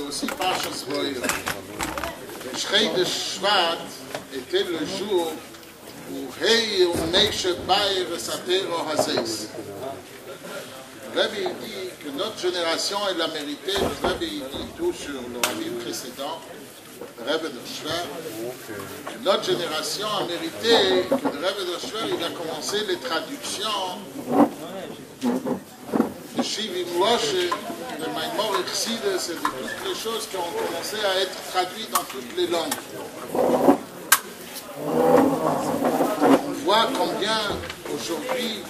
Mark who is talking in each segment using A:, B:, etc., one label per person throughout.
A: Aussi Parshas Vo'era. Shrei de Shvat était le jour où Hei Meishe Baer Satero Hazeis. Le Rabbi dit que notre génération elle a mérité, le Rabbi dit tout sur le Rabbi précédent, le Rebbe de Shver, que notre génération a mérité que le Rebbe de Shver il a commencé les traductions de Shivim Moshe, de Maimor Excides et de toutes les choses qui ont commencé à être traduites dans toutes les langues. On voit combien aujourd'hui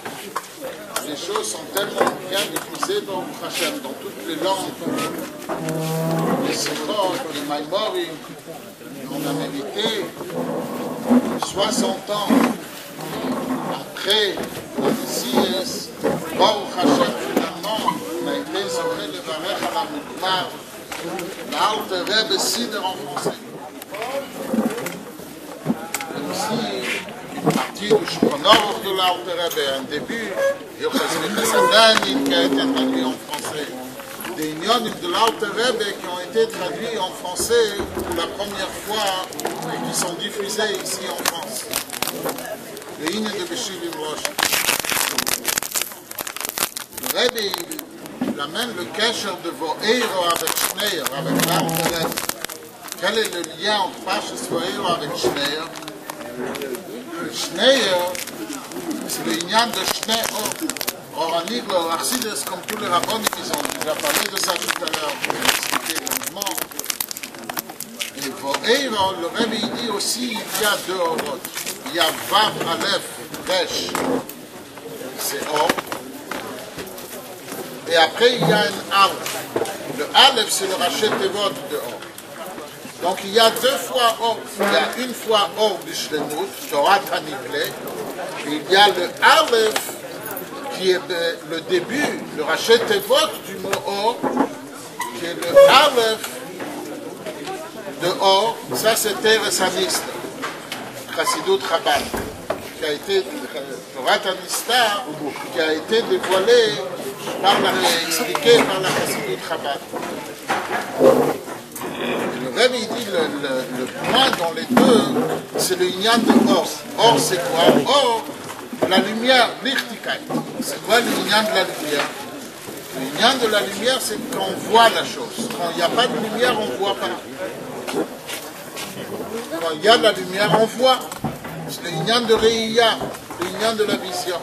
A: les choses sont tellement bien diffusées dans Hashem, dans toutes les langues. Les Sechot, les Maimorim, on a mérité 60 ans après la Messias, Baruch Hashem finalement, on a été sauvé le Varech à la Moukmar, l'Alter Rebbe Sider en français. Et aussi, une partie du Shulchan Aruch de l'Alter Rebbe, un début, Yochas Vechasadanin qui a été traduit en français. Des Inyonim de l'Alter Rebbe qui ont été traduits en français pour la première fois et qui sont diffusés ici en France. Le Inyan de Beshivim Rosh. Le Rebbe, il amène le Kesher de Vo'era avec Shneir, avec l'Alter Rebbe. Quel est le lien entre Parshas Vo'era avec Shneir? Le Shneir, c'est le Inyan de Shneir. Or, Aniglo, Arsides, comme tous les rabbins qui ont déjà parlé de ça tout à l'heure, pour expliquer longuement. Et Vo'era, le Rebbe il dit aussi, il y a deux orot. Il y a Vav, Aleph, Resh, c'est Or. Et après, il y a un Aleph. Le Aleph, c'est le Rachet Tevot de Or. Donc, il y a deux fois Or. Il y a une fois Or du Shlemut, Torah Tanigle. Et il y a le Aleph, qui est le début, le Rachet Tevot du mot Or, qui est le Aleph de Or. Ça, c'était Ressaniste, Chassidut Chabad, qui a été Torah Tanistar, qui a été dévoilé expliqué par la Chassidut Chabad. Le Rebbe dit le point dans les deux, c'est le Inyan de Or. Or, c'est quoi? Or, la lumière, l'Irtikai. C'est quoi le Inyan de la lumière? Le Inyan de la lumière, c'est qu'on voit la chose. Quand il n'y a pas de lumière, on ne voit pas. Quand il y a de la lumière, on voit. C'est le Inyan de Reiya, le Inyan de la vision.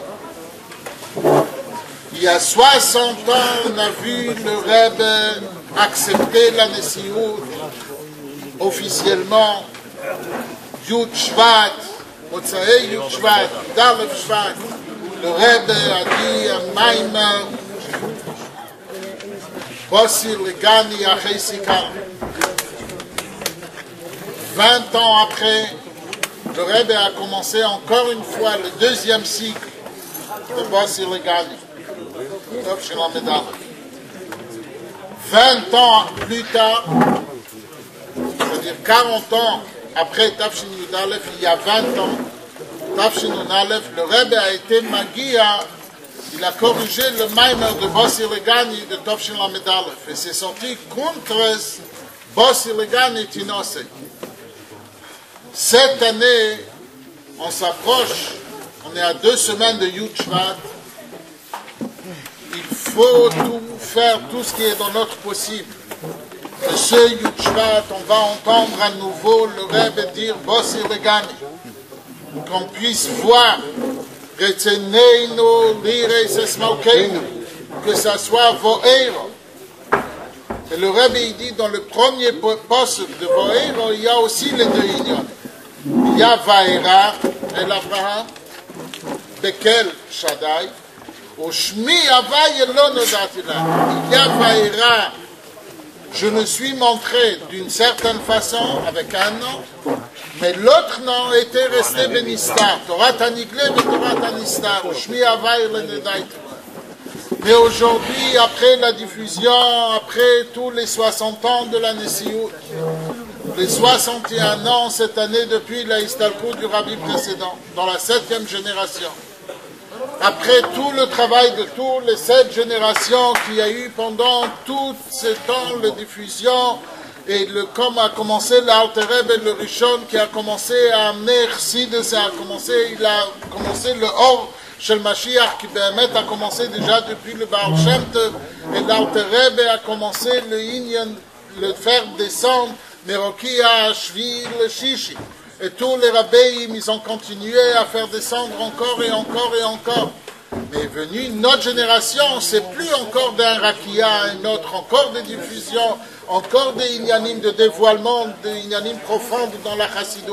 A: Il y a 60 ans, on a vu le Rebbe accepter la Nessiout officiellement. Yud Shvat, Motzae Yud Shvat, Dalef Shvat. Le Rebbe a dit un Maimer, Bosir Legani Achei Sikar. 20 ans après, le Rebbe a commencé encore une fois le deuxième cycle de Bosir Legani. 20 ans plus tard, c'est-à-dire 40 ans après Tafshin Yud Aleph, il y a 20 ans, Tafshin Yud Aleph, le Rebbe a été Magia, il a corrigé le Maimer de Bosir Legani de Tafshin Lamed Aleph, et c'est sorti contre Bosir Legani Tinose. Cette année, on s'approche, on est à 2 semaines de Yud Shvat. Il faut tout faire, tout ce qui est dans notre possible. De ce Yud Shvat, on va entendre à nouveau le Rebbe dire Bosir Legani. Qu'on puisse voir Retzeneinu, Lires Esmalkeinu, que ça soit Vo'era. Et le Rebbe il dit dans le premier poste de Vo'era, il y a aussi les deux Inyon. Il y a Vaera, El Abraham, Bekel Shaddai. Au Shmi Havai Elo Nodati La. Il y a Vaera, je me suis montré d'une certaine façon avec un nom, mais l'autre nom était resté Benistar. Torah Tanigle, mais Torah Tanistar. Au Shmi Havai Elo Nodati La. Mais aujourd'hui, après la diffusion, après tous les 60 ans de la Nessiout, les 61 ans cette année depuis la Istalkout du Rabbi précédent, dans la 7e génération. après tout le travail de toutes les 7 générations qu'il y a eu pendant tout ce temps, la diffusion, et comme a commencé l'Alter Rebbe et le Rishon qui a commencé à amener Chassidus, il a commencé le Or Shel Mashiach qui a commencé déjà depuis le Baal Shem Tov, et l'Alter Rebbe a commencé le faire descendre Merokia, Shvi, le Shishi. Et tous les rabbins, ils ont continué à faire descendre encore et encore et encore. Mais est venue notre génération, c'est plus encore d'un rakia, une autre, encore des diffusions, encore des inyanim de dévoilement, des inyanim profonds dans la chassidut.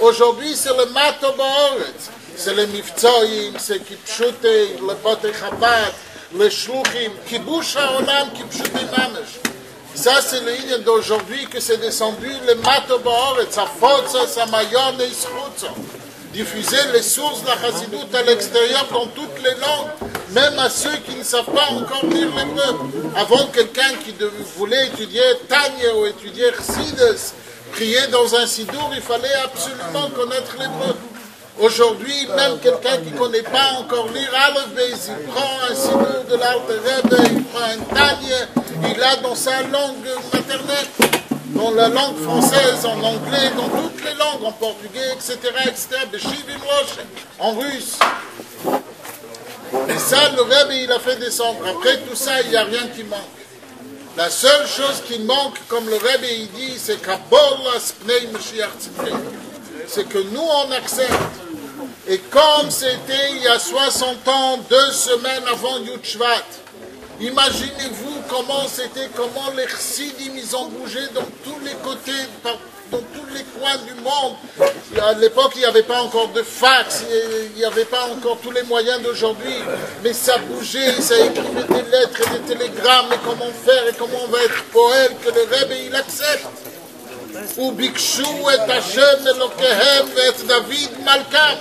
A: Aujourd'hui, c'est le Mato Ba'oretz, c'est le Mivtzoyim, c'est Kipshute, le Bote Chabad, le Shluchim, Kibush HaOlam, Kipshute Mamesh. Ça, c'est le inyan d'aujourd'hui que c'est descendu, le Mato Ba'oretz, sa Fotza, sa Mayon et Ischutza. Diffuser les sources de la chassidut à l'extérieur dans toutes les langues, même à ceux qui ne savent pas encore lire l'hébreu. Avant, quelqu'un qui voulait étudier Tanya ou étudier Chassidus, prier dans un sidour, il fallait absolument connaître l'hébreu. Aujourd'hui, même quelqu'un qui ne connaît pas encore lire Aleph Beis, il prend un sidour de l'Alter Rebbe, il prend un Tanya, il a dans sa langue maternelle, dans la langue française, en anglais, dans toutes les langues, en portugais, etc., en russe. Et ça, le Rebbe, il a fait descendre. Après tout ça, il n'y a rien qui manque. La seule chose qui manque, comme le Rebbe, il dit, c'est c'est que nous, on accepte. Et comme c'était il y a 60 ans, 2 semaines avant Yud Shvat, imaginez-vous comment les chassidim, ils ont bougé dans tous les côtés, dans tous les coins du monde. À l'époque, il n'y avait pas encore de fax, il n'y avait pas encore tous les moyens d'aujourd'hui, mais ça bougeait, ça écrivait des lettres et des télégrammes, et comment faire, et comment on va être poète, que le Rebbe, il accepte. Ou Bikshu et Hashem Elokehem et David Malkam.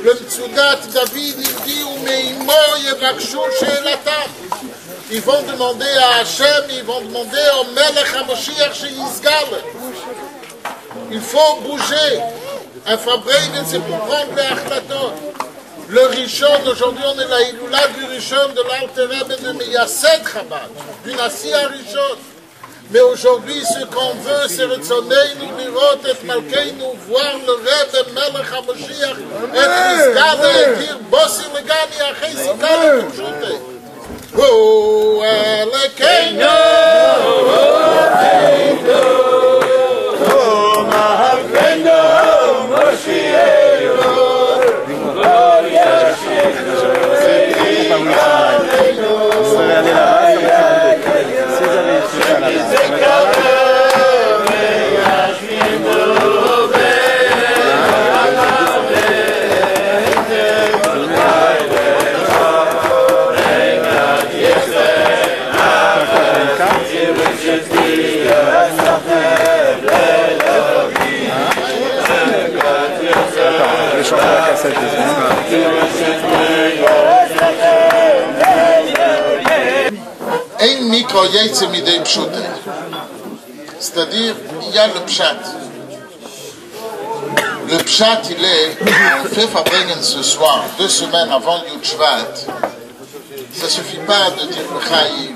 A: Le Mtsudat David, il dit, ou Meimo Yevakshu Sheelatam. Ils vont demander à Hachem, ils vont demander au Melech HaMoshiach chez Yisgal. Il faut bouger. Un Fabreiden, c'est pour prendre les Achlatot. Le Rishon, aujourd'hui on est la Iloula du Rishon de l'Alter Rebbe de Meyasset Chabad, du Nassi Rishon. Mais aujourd'hui, ce qu'on veut, c'est Retzoneinu, Lirot et Malkeinu, voir le Rebbe Melech HaMoshiach, et Yisgal, et dire, Bossi Legani, Achei Zikal, et Kushute. Oh, Elekeinu, oh, Elekeinu, oh, Mahavenu, Moshiach, Gloria c'est-à-dire, il y a le pshat. Le pshat, il est, on fait Fabringen ce soir, 2 semaines avant Yud Shvat. Ça ne suffit pas de dire Chaim,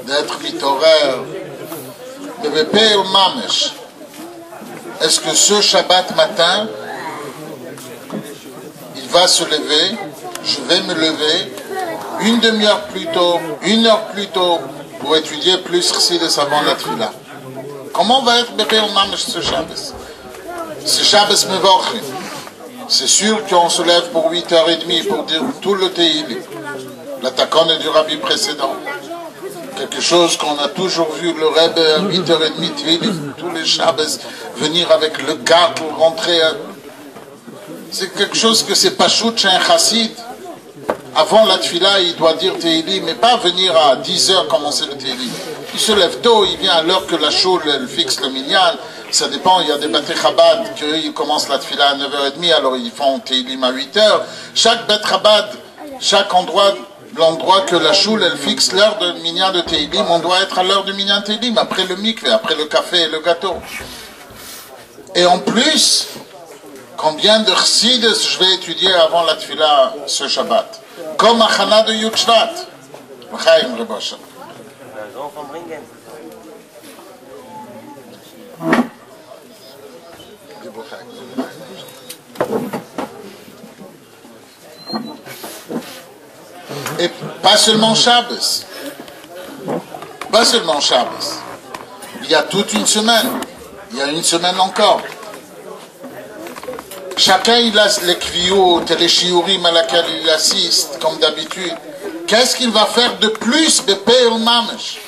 A: d'être mitorer, de Bepel Mamesh. Est-ce que ce Shabbat matin, il va se lever, je vais me lever, 1 demi-heure plus tôt, 1 heure plus tôt, pour étudier plus Chassidus avant la Tfila. Comment va être Bepel Mamesh ce Shabbos? Ce Shabbos Mevorchim. C'est sûr qu'on se lève pour 8h30 pour dire tout le Tehillim. La takone du Rabbi précédent. Quelque chose qu'on a toujours vu le Rebbe à 8h30 Tehillim, tous les Shabbos, venir avec le gars pour rentrer. C'est quelque chose que c'est pas chout chez un chassid. Avant la tfila, il doit dire Tehillim, mais pas venir à 10h commencer le Tehillim. Il se lève tôt, il vient à l'heure que la choule, elle fixe le minyan. Ça dépend, il y a des Bate Chabad qui commencent la tfila à 9h30, alors ils font Tehillim à 8h. Chaque Bet Chabad, chaque endroit, l'endroit que la choule, elle fixe l'heure de minyan de Tehillim, on doit être à l'heure de minyan Tehillim, après le mikveh, après le café et le gâteau. Et en plus, combien de chassidus je vais étudier avant la tfila ce Shabbat? comme Achana de Yud Shvat. L'chaim Rebosha. Et pas seulement Shabbos. Pas seulement Shabbos. Il y a toute une semaine. Il y a une semaine encore. Chacun il a les kviyot et les shiurim à laquelle il assiste, comme d'habitude. Qu'est-ce qu'il va faire de plus de Pe'el Mamesh?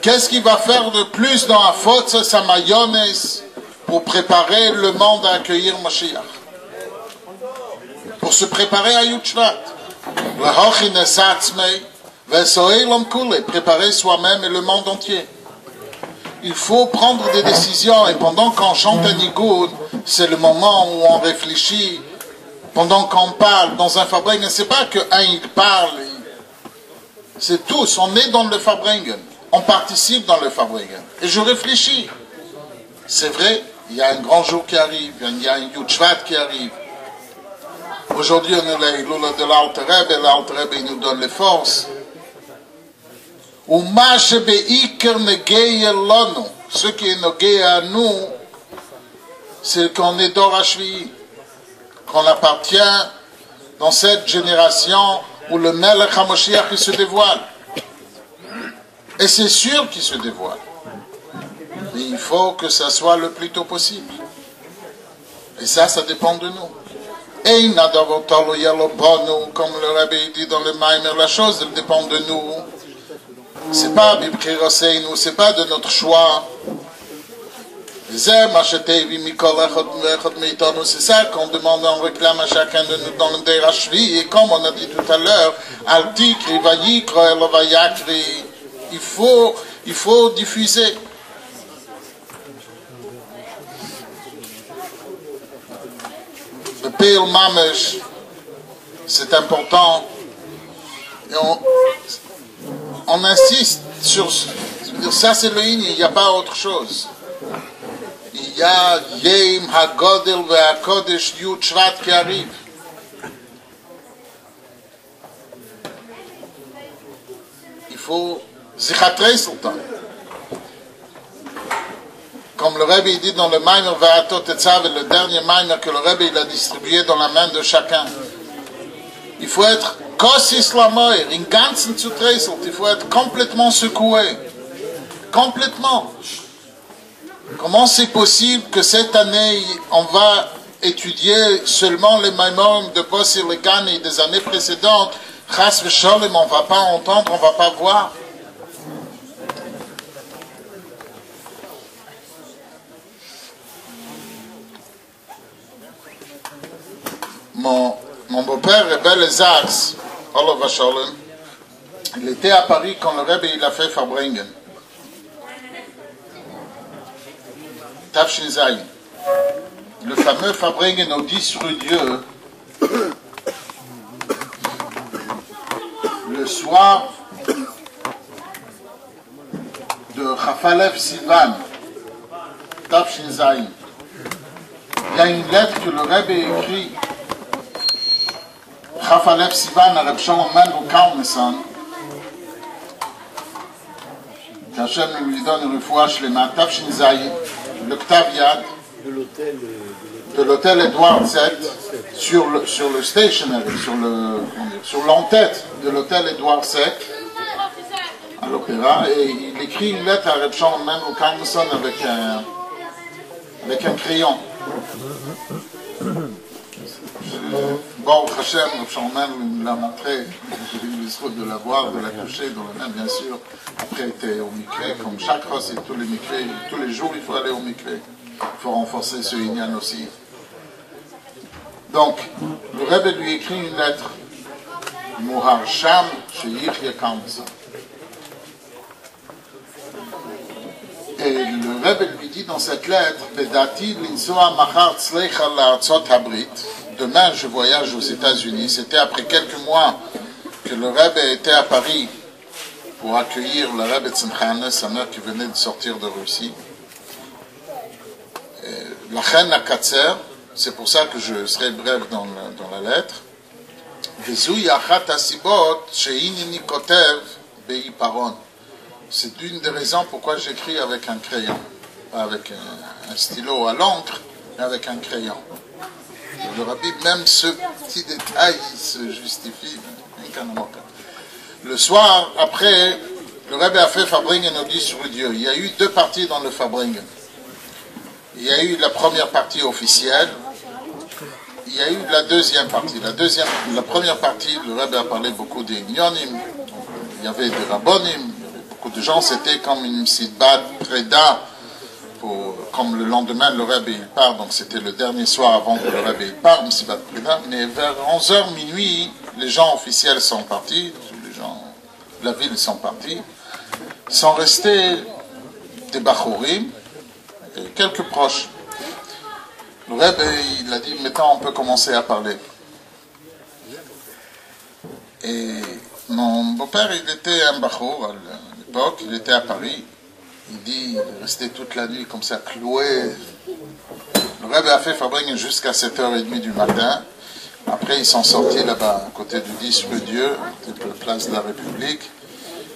A: Qu'est-ce qu'il va faire de plus dans la Fotza Samayones pour préparer le monde à accueillir Mashiach? Pour se préparer à Yud Shvat. Préparer soi-même et le monde entier. Il faut prendre des décisions, et pendant qu'on chante un nigoud, c'est le moment où on réfléchit. Pendant qu'on parle dans un Farbrengen, c'est pas qu'un il parle, c'est tous, on est dans le Farbrengen, on participe dans le Farbrengen. Et je réfléchis. C'est vrai, il y a un grand jour qui arrive, il y a un Yud Shvat qui arrive. Aujourd'hui, on est là, de l'Alter Rebbe, et l'Alter Rebbe il nous donne les forces. Ce qui est nogé à nous, c'est qu'on est d'or Hashvi, qu'on appartient dans cette génération où le Melech HaMashiach se dévoile. Et c'est sûr qu'il se dévoile. Mais il faut que ça soit le plus tôt possible. Et ça dépend de nous. Et comme le Rabbi dit dans le Maimer, la chose elle dépend de nous. C'est pas c'est pas de notre choix. C'est ça qu'on demande, on réclame à chacun de nous dans le Derashvi. Et comme on a dit tout à l'heure, il faut diffuser. Le Pe'el Mamesh, c'est important. Et on insiste sur ça, c'est le Inni, il n'y a pas autre chose. Il y a Yom HaGodel VeHaKodesh Yud Shvat qui arrive. Il faut Zichatre Sultan. Comme le Rebbe dit dans le Maimer Va'atot Etzav, le dernier Maimer que le Rebbe il a distribué dans la main de chacun. Il faut être Kos Islamoir, in ganzen zu Treiselt, il faut être complètement secoué. Complètement. Comment c'est possible que cette année, on va étudier seulement les Maimons de Bossi Legani des années précédentes? Chas v'sholem, on ne va pas entendre, on ne va pas voir. Mon beau-père, Rebbe Lezaks, Olav Hasholem, il était à Paris quand le Rebbe il a fait Farbrengen. Tafshin Zayin. Le fameux Farbrengen au 10 rue Dieu, le soir de Chafalev Sivan, Tafshin Zayin. Il y a une lettre que le Rebbe écrit Chafalev Sivan à Reb Shalom Mendel Kalmeson, qu'Hachem lui donne une refoua shlema, Tafshin Zayin, le Ktav Yad de l'hôtel Edouard VII sur le stationery, sur l'entête de l'hôtel Edouard VII à l'opéra, et il écrit une lettre à Reb Shalom Mendel Kalmeson avec un crayon. Bon, Hachem, Reb Shalom Mendel l'a montré, j'ai eu le souhait de la voir, de la toucher dans la main, bien sûr. Après, il était au mikvé, comme chaque rosse et tous les mikvés, tous les jours, il faut aller au mikvé. Il faut renforcer ce inyan aussi. Donc, le Rebbe lui écrit une lettre, Muhar Sham, chez Yichya Kalmeson. Et le Rebbe lui dit dans cette lettre, Bedati l'insoa machar tzlecha la'arzot habrit. Demain, je voyage aux États-Unis. C'était après quelques mois que le Rebbe était à Paris pour accueillir le Rebbe Tzimchane, sa mère qui venait de sortir de Russie. La reine à Katzer, c'est pour ça que je serai bref dans la lettre. וזוהי אחת הסיבות שהינני כותב בעיפרון. C'est une des raisons pourquoi j'écris avec un crayon, pas avec un stylo à l'encre, mais avec un crayon. Le rabbi, même ce petit détail, il se justifie. Le soir, après, le rabbi a fait Farbringen au 10 rue Dieu. Il y a eu deux parties dans le Farbringen. Il y a eu la première partie officielle. Il y a eu la deuxième partie. La première partie, le rabbi a parlé beaucoup des Nyonim. Il y avait des Rabbonim. Beaucoup de gens, c'était comme une sidbat preda. Comme le lendemain, le rabbi il part, donc c'était le dernier soir avant que le rabbi il part, mais vers 11h minuit, les gens officiels sont partis, les gens de la ville sont partis, sont restés des bachourim et quelques proches. Le rabbi il a dit, maintenant on peut commencer à parler. Et mon beau-père, il était un bachour à l'époque, il était à Paris. Il dit, il est resté toute la nuit comme ça, cloué. Le rabbi a fait Farbringen jusqu'à 7h30 du matin. Après, ils sont sortis là-bas, à côté du 10 rue Dieu, de la place de la République.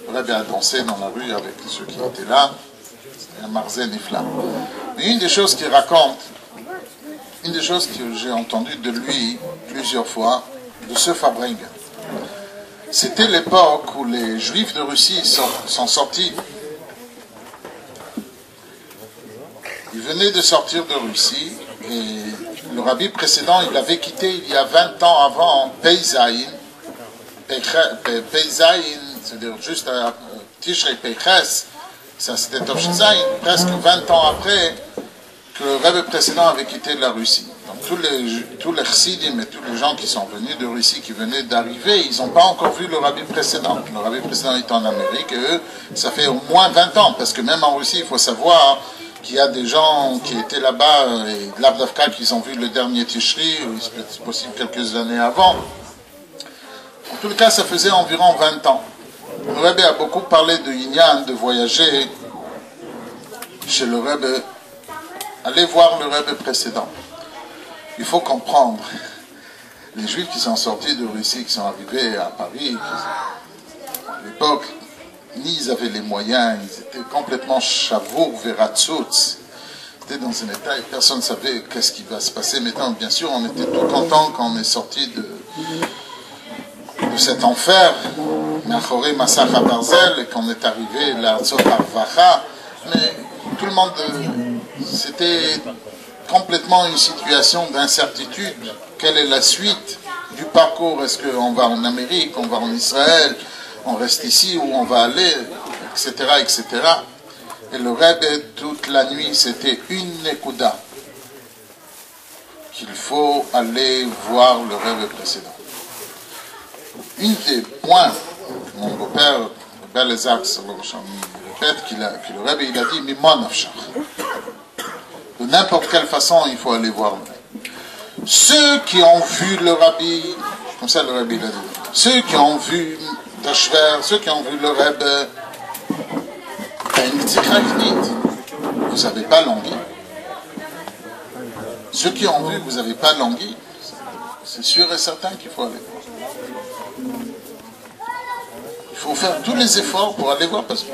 A: Le rabbi a dansé dans la rue avec ceux qui étaient là. C'était un marzen ifla. Mais une des choses qu'il raconte, une des choses que j'ai entendues de lui plusieurs fois, de ce Farbringen, c'était l'époque où les Juifs de Russie sont sortis. Il venait de sortir de Russie et le rabbi précédent, il avait quitté il y a 20 ans avant Peizaïn, c'est-à-dire juste à Tishrei Peiches, ça c'était Tofshizaïn, presque 20 ans après que le rabbi précédent avait quitté la Russie. Donc tous les chassidim et tous les gens qui sont venus de Russie, qui venaient d'arriver, ils n'ont pas encore vu le rabbi précédent. Le rabbi précédent est en Amérique et eux, ça fait au moins 20 ans, parce que même en Russie, il faut savoir qu'il y a des gens qui étaient là-bas et l'Avdavka qu'ils ont vu le dernier Tishri, c'est possible quelques années avant. En tout cas, ça faisait environ 20 ans. Le Rebbe a beaucoup parlé de Inyan, de voyager chez le Rebbe. Allez voir le Rebbe précédent. Il faut comprendre, les Juifs qui sont sortis de Russie, qui sont arrivés à Paris, à l'époque, ni ils avaient les moyens, ils étaient complètement chavour, veratzutz. Ils étaient dans un état et personne ne savait qu'est-ce qui va se passer. Maintenant, bien sûr, on était tout contents quand on est sorti de cet enfer, Machoré Masacha Barzel, et qu'on est arrivé là, Arvacha. Mais tout le monde, c'était complètement une situation d'incertitude. Quelle est la suite du parcours? Est-ce qu'on va en Amérique, on va en Israël? On reste ici où on va aller, etc., etc. Et le Rebbe, toute la nuit, c'était une nekuda. Qu'il faut aller voir le Rebbe précédent. Une des points, mon beau-père, Belezak, répète que le Rebbe, il a dit, Mimon Afshar. De n'importe quelle façon, il faut aller voir le Rebbe. Ceux qui ont vu le Rabbi, comme ça le Rebbe, il a dit, ceux qui ont vu ceux qui ont vu le Rebbe, vous n'avez pas langui. Ceux qui ont vu, vous n'avez pas langui. C'est sûr et certain qu'il faut aller voir. Il faut faire tous les efforts pour aller voir, parce que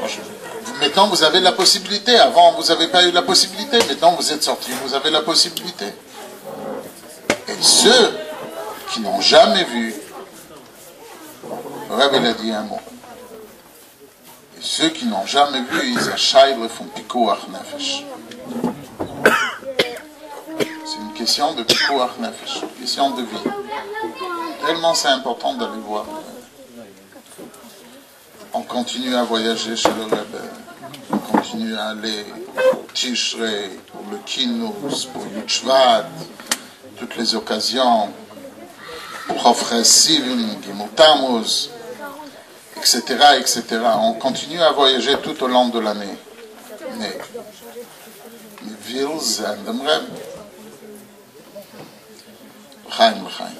A: maintenant vous avez la possibilité. Avant, vous n'avez pas eu la possibilité. Maintenant, vous êtes sortis, vous avez la possibilité. Et ceux qui n'ont jamais vu, le Rebbe a dit un mot. Et ceux qui n'ont jamais vu, ils achèvent font pikuach nefesh. C'est une question de pikuach nefesh, une question de vie. Tellement c'est important d'aller voir. On continue à voyager chez le Rebbe. On continue à aller au Tishrei, pour le Kinous, pour Yud Shvat, toutes les occasions, pour Chofres Sivim, Gimel Tammuz, etc., etc. On continue à voyager tout au long de l'année. Mais Vils and the Rebbe. Chaim, Chaim.